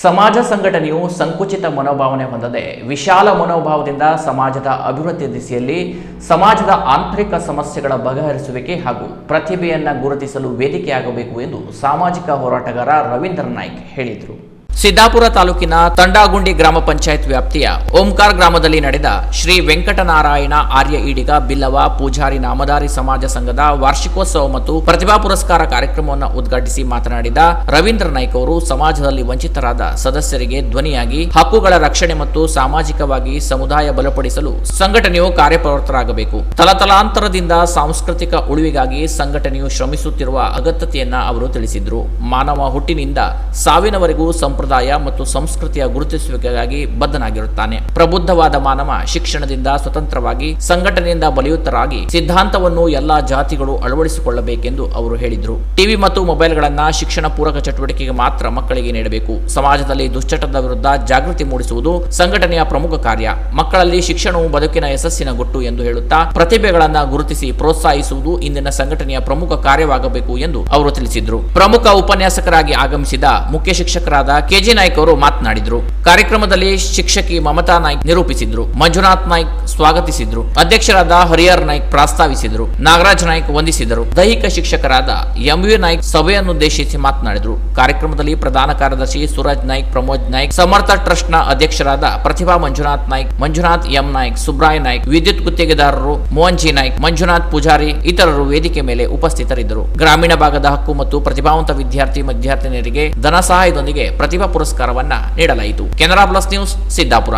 ಸಮಾಜ ಸಂಘಟನೆಯು ಸಂಕುಚಿತ ಮನೋಭಾವನೆ ಹೊಂದದೆ ವಿಶಾಲ ಮನೋಭಾವದಿಂದ ಸಮಾಜದ ಅಭಿವೃದ್ಧಿ ದಿಸೆಯಲ್ಲಿ ಸಮಾಜದ ಆಂತರಿಕ ಸಮಸ್ಯೆಗಳ ಬಗೆಹರಿಸುವಿಕೆ ಹಾಗೂ ಪ್ರತಿಭೆಯನ್ನು ಗುರುತಿಸಲು ವೇದಿಕೆಯಾಗಬೇಕು ಎಂದು ಸಾಮಾಜಿಕ ಹೋರಾಟಗಾರ ರವೀಂದ್ರ ನಾಯ್ಕ್ ಹೇಳಿದರು. ಸಿದ್ದಾಪುರ ತಾಲೂಕಿನ ತಂಡಾಗುಂಡಿ ಗ್ರಾಮ ಪಂಚಾಯತ್ ವ್ಯಾಪ್ತಿಯ ಓಂಕಾರ ಗ್ರಾಮದಲ್ಲಿ ನಡೆದ ಶ್ರೀ ವೆಂಕಟನಾರಾಯಣ ಆರ್ಯ ಈಡಿಗ ಬಿಲ್ಲವ ಪೂಜಾರಿ ನಾಮಧಾರಿ ಸಮಾಜ ಸಂಘದ ವಾರ್ಷಿಕೋತ್ಸವ ಮತ್ತು ಪ್ರತಿಭಾ ಪುರಸ್ಕಾರ ಕಾರ್ಯಕ್ರಮವನ್ನು ಉದ್ಘಾಟಿಸಿ ಮಾತನಾಡಿದ ರವೀಂದ್ರ ನಾಯ್ಕ್ ಅವರು ಸಮಾಜದಲ್ಲಿ ವಂಚಿತರಾದ ಸದಸ್ಯರಿಗೆ ಧ್ವನಿಯಾಗಿ ಹಕ್ಕುಗಳ ರಕ್ಷಣೆ ಮತ್ತು ಸಾಮಾಜಿಕವಾಗಿ ಸಮುದಾಯ ಬಲಪಡಿಸಲು ಸಂಘಟನೆಯು ಕಾರ್ಯಪ್ರವೃತ್ತರಾಗಬೇಕು. ತಲತಲಾಂತರದಿಂದ ಸಾಂಸ್ಕೃತಿಕ ಉಳಿವಿಗಾಗಿ ಸಂಘಟನೆಯು ಶ್ರಮಿಸುತ್ತಿರುವ ಅಗತ್ಯತೆಯನ್ನ ಅವರು ತಿಳಿಸಿದರು. ಮಾನವ ಹುಟ್ಟಿನಿಂದ ಸಾವಿನವರೆಗೂ ಸಂಪ್ರದಾಯ ಮತ್ತು ಸಂಸ್ಕೃತಿಯ ಗುರುತಿಸುವಿಕೆಗಾಗಿ ಬದ್ಧನಾಗಿರುತ್ತಾನೆ. ಪ್ರಬುದ್ಧವಾದ ಮಾನವ ಶಿಕ್ಷಣದಿಂದ ಸ್ವತಂತ್ರವಾಗಿ ಸಂಘಟನೆಯಿಂದ ಬಲಿಯುತ್ತರಾಗಿ ಸಿದ್ಧಾಂತವನ್ನು ಎಲ್ಲಾ ಜಾತಿಗಳು ಅಳವಡಿಸಿಕೊಳ್ಳಬೇಕೆಂದು ಅವರು ಹೇಳಿದರು. ಟಿವಿ ಮತ್ತು ಮೊಬೈಲ್ಗಳನ್ನ ಶಿಕ್ಷಣ ಪೂರಕ ಚಟುವಟಿಕೆಗೆ ಮಾತ್ರ ಮಕ್ಕಳಿಗೆ ನೀಡಬೇಕು. ಸಮಾಜದಲ್ಲಿ ದುಶ್ಚಟದ ವಿರುದ್ಧ ಜಾಗೃತಿ ಮೂಡಿಸುವುದು ಸಂಘಟನೆಯ ಪ್ರಮುಖ ಕಾರ್ಯ. ಮಕ್ಕಳಲ್ಲಿ ಶಿಕ್ಷಣವು ಬದುಕಿನ ಯಶಸ್ಸಿನ ಗುಟ್ಟು ಎಂದು ಹೇಳುತ್ತಾ ಪ್ರತಿಭೆಗಳನ್ನ ಗುರುತಿಸಿ ಪ್ರೋತ್ಸಾಹಿಸುವುದು ಇಂದಿನ ಸಂಘಟನೆಯ ಪ್ರಮುಖ ಕಾರ್ಯವಾಗಬೇಕು ಎಂದು ಅವರು ತಿಳಿಸಿದರು. ಪ್ರಮುಖ ಉಪನ್ಯಾಸಕರಾಗಿ ಆಗಮಿಸಿದ ಮುಖ್ಯ ಶಿಕ್ಷಕರಾದ ಕೆಜಿ ನಾಯ್ಕ್ ಅವರು ಮಾತನಾಡಿದರು. ಕಾರ್ಯಕ್ರಮದಲ್ಲಿ ಶಿಕ್ಷಕಿ ಮಮತಾ ನಾಯ್ಕ್ ನಿರೂಪಿಸಿದ್ರು. ಮಂಜುನಾಥ್ ನಾಯ್ಕ್ ಸ್ವಾಗತಿಸಿದ್ರು. ಅಧ್ಯಕ್ಷರಾದ ಹರಿಹರ್ ನಾಯ್ಕ್ ಪ್ರಾಸ್ತಾವಿಸಿದರು. ನಾಗರಾಜ್ ನಾಯ್ಕ್ ವಂದಿಸಿದರು. ದೈಹಿಕ ಶಿಕ್ಷಕರಾದ ಎಂವಿ ನಾಯ್ಕ್ ಸಭೆಯನ್ನುದ್ದೇಶಿಸಿ ಮಾತನಾಡಿದರು. ಕಾರ್ಯಕ್ರಮದಲ್ಲಿ ಪ್ರಧಾನ ಕಾರ್ಯದರ್ಶಿ ಸೂರಜ್ ನಾಯ್ಕ್, ಪ್ರಮೋದ್ ನಾಯ್ಕ್, ಸಮರ್ಥ ಟ್ರಸ್ಟ್ ನ ಅಧ್ಯಕ್ಷರಾದ ಪ್ರತಿಭಾ ಮಂಜುನಾಥ್ ನಾಯ್ಕ್, ಮಂಜುನಾಥ್ ಎಂ ನಾಯ್ಕ್, ಸುಬ್ರಾಯ್ ನಾಯ್ಕ್, ವಿದ್ಯುತ್ ಗುತ್ತಿಗೆದಾರರು ಮೋಹನ್ ಜಿ ನಾಯ್ಕ್, ಮಂಜುನಾಥ್ ಪೂಜಾರಿ ಇತರರು ವೇದಿಕೆ ಮೇಲೆ ಉಪಸ್ಥಿತರಿದ್ದರು. ಗ್ರಾಮೀಣ ಭಾಗದ ಹಕ್ಕು ಮತ್ತು ಪ್ರತಿಭಾವಂತ ವಿದ್ಯಾರ್ಥಿನಿಯರಿಗೆ ಧನ ಸಹಾಯದೊಂದಿಗೆ ಪ್ರತಿಭಾ ಪುರಸ್ಕಾರವನ್ನ ನೀಡಲಾಯಿತು. Canara plus news, Siddapura.